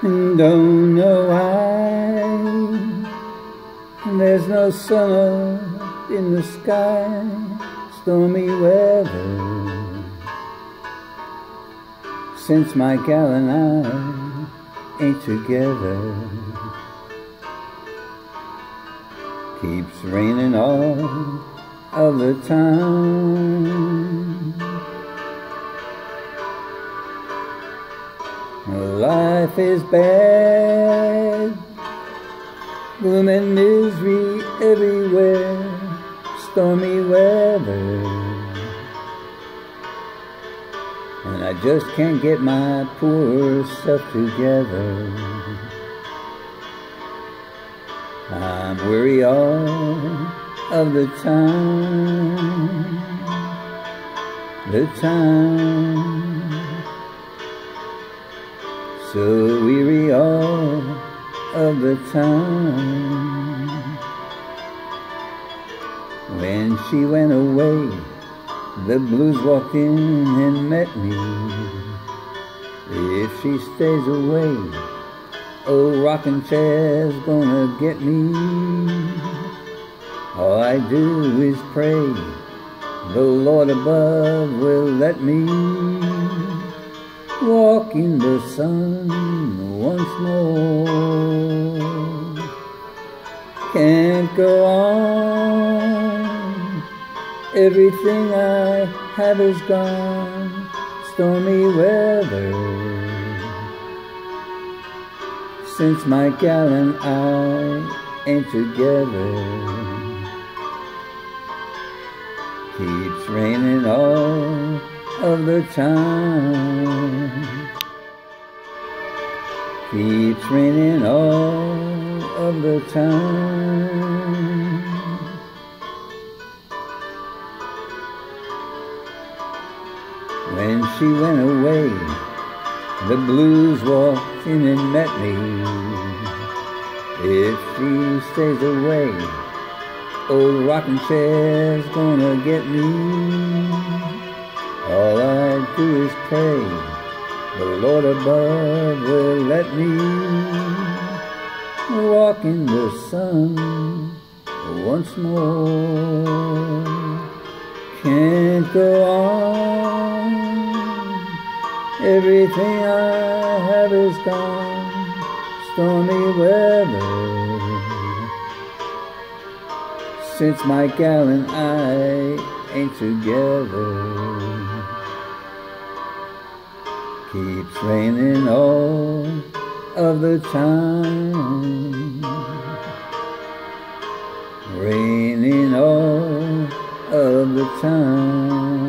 and don't know why. There's no sun up in the sky, stormy weather, since my gal and I ain't together. Keeps raining all of the time. Life is bad, gloom and misery everywhere, stormy weather, and I just can't get my poor self together. I'm weary all of the time, so weary all of the time. When she went away, the blues walked in and met me. If she stays away, old rocking chair's gonna get me. All I do is pray the Lord above will let me walk in the sun once more. Can't go on, everything I have is gone, stormy weather, since my gal and I ain't together. Keeps raining all of the time, keeps raining all of the time. When she went away, the blues walked in and met me. If she stays away, old rocking chair's gonna get me. All I do is pray the Lord above will let me walk in the sun once more. Can't go on, everything I have is gone, stormy weather, since my gal and I ain't together. Keeps raining all of the time, raining all of the time.